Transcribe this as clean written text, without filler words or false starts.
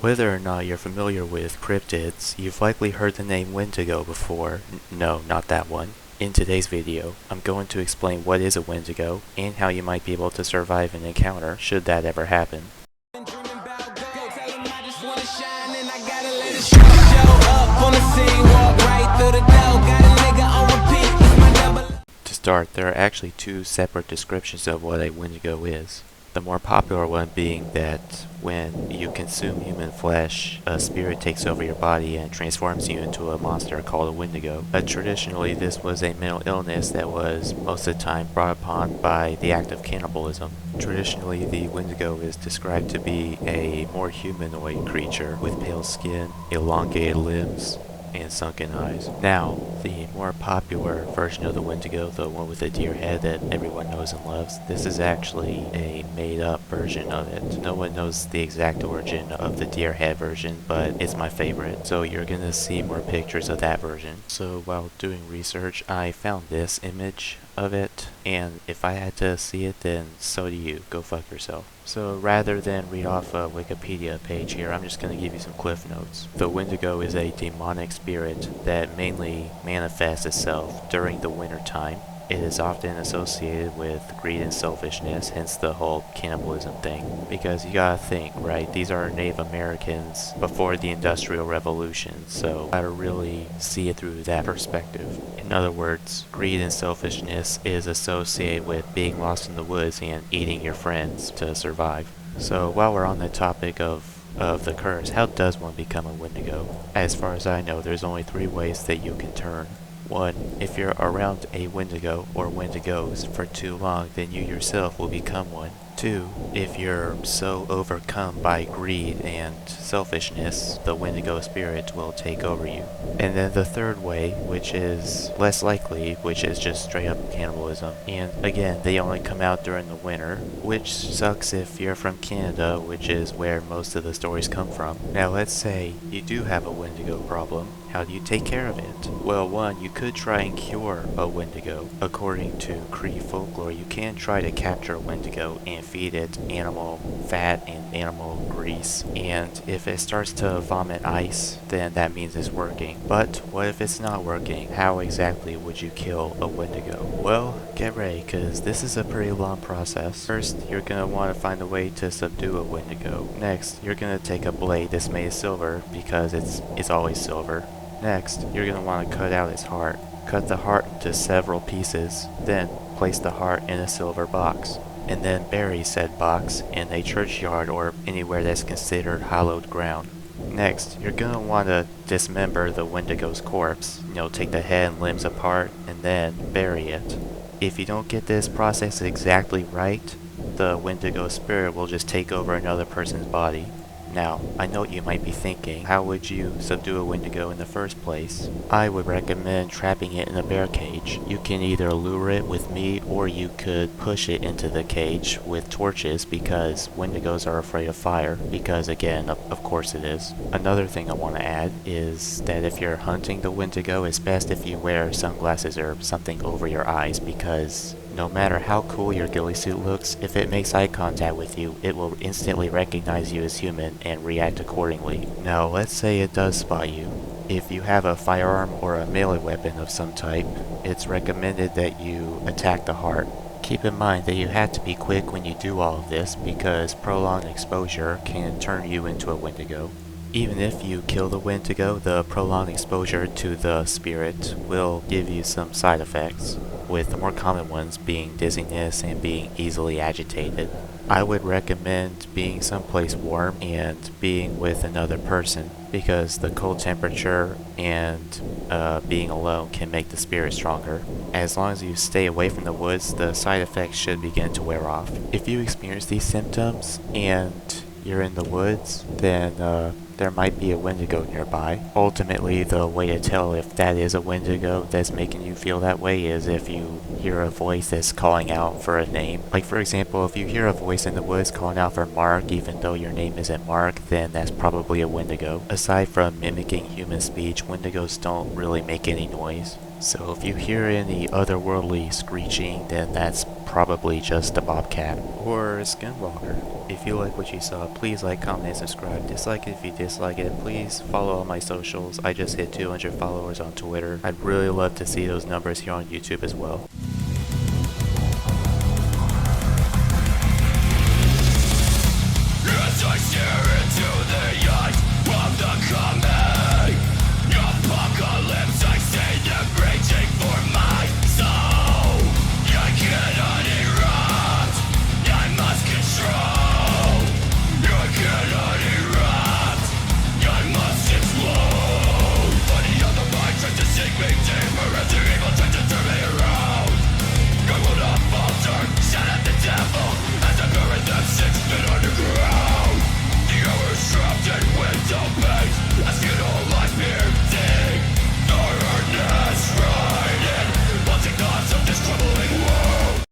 Whether or not you're familiar with cryptids, you've likely heard the name Wendigo before. No, not that one. In today's video, I'm going to explain what is a Wendigo and how you might be able to survive an encounter should that ever happen. To start, there are actually two separate descriptions of what a Wendigo is. The more popular one being that when you consume human flesh, a spirit takes over your body and transforms you into a monster called a Wendigo. But traditionally, this was a mental illness that was most of the time brought upon by the act of cannibalism. Traditionally, the Wendigo is described to be a more humanoid creature with pale skin, elongated limbs, and sunken eyes. Now, the more popular version of the Wendigo, the one with the deer head that everyone knows and loves, this is actually a made-up version of it. No one knows the exact origin of the deer head version, but it's my favorite. So you're gonna see more pictures of that version. So while doing research, I found this image of it, and if I had to see it, then so do you. Go fuck yourself. So rather than read off a Wikipedia page here, I'm just going to give you some cliff notes. The Wendigo is a demonic spirit that mainly manifests itself during the winter time. It is often associated with greed and selfishness, hence the whole cannibalism thing. Because you gotta think, right, these are Native Americans before the Industrial Revolution, so you gotta really see it through that perspective. In other words, greed and selfishness is associated with being lost in the woods and eating your friends to survive. So while we're on the topic of the curse, how does one become a Wendigo? As far as I know, there's only 3 ways that you can turn. 1. If you're around a Wendigo or Wendigos for too long, then you yourself will become one. 2. If you're so overcome by greed and selfishness, the Wendigo spirit will take over you. And then the 3rd way, which is less likely, which is just straight up cannibalism. And again, they only come out during the winter, which sucks if you're from Canada, which is where most of the stories come from. Now let's say you do have a Wendigo problem. How do you take care of it? Well, 1, you could try and cure a Wendigo. According to Cree folklore, you can try to capture a Wendigo and feed it animal fat and animal grease. And if it starts to vomit ice, then that means it's working. But what if it's not working? How exactly would you kill a Wendigo? Well, get ready, because this is a pretty long process. First, you're going to want to find a way to subdue a Wendigo. Next, you're going to take a blade that's made of silver, because it's always silver. Next, you're going to want to cut out its heart. Cut the heart into several pieces, then place the heart in a silver box, and then bury said box in a churchyard or anywhere that's considered hallowed ground. Next, you're going to want to dismember the Wendigo's corpse, take the head and limbs apart, and then bury it. If you don't get this process exactly right, the Wendigo spirit will just take over another person's body. Now, I know what you might be thinking, how would you subdue a Wendigo in the first place? I would recommend trapping it in a bear cage. You can either lure it with meat or you could push it into the cage with torches because Wendigos are afraid of fire, because again, of course it is. Another thing I want to add is that if you're hunting the Wendigo, it's best if you wear sunglasses or something over your eyes, because no matter how cool your ghillie suit looks, if it makes eye contact with you, it will instantly recognize you as human and react accordingly. Now, let's say it does spot you. If you have a firearm or a melee weapon of some type, it's recommended that you attack the heart. Keep in mind that you have to be quick when you do all of this, because prolonged exposure can turn you into a Wendigo. Even if you kill the Wendigo, the prolonged exposure to the spirit will give you some side effects, with the more common ones being dizziness and being easily agitated. I would recommend being someplace warm and being with another person, because the cold temperature and being alone can make the spirit stronger. As long as you stay away from the woods, the side effects should begin to wear off. If you experience these symptoms and you're in the woods, then there might be a Wendigo nearby. Ultimately, the way to tell if that is a Wendigo that's making you feel that way is if you hear a voice that's calling out for a name. Like for example, if you hear a voice in the woods calling out for Mark even though your name isn't Mark, then that's probably a Wendigo. Aside from mimicking human speech, Wendigos don't really make any noise. So if you hear any otherworldly screeching, then that's probably just a bobcat or a skinwalker. If you like what you saw, please like, comment, and subscribe. Dislike it if you dislike it. Please follow all my socials. I just hit 200 followers on Twitter. I'd really love to see those numbers here on YouTube as well.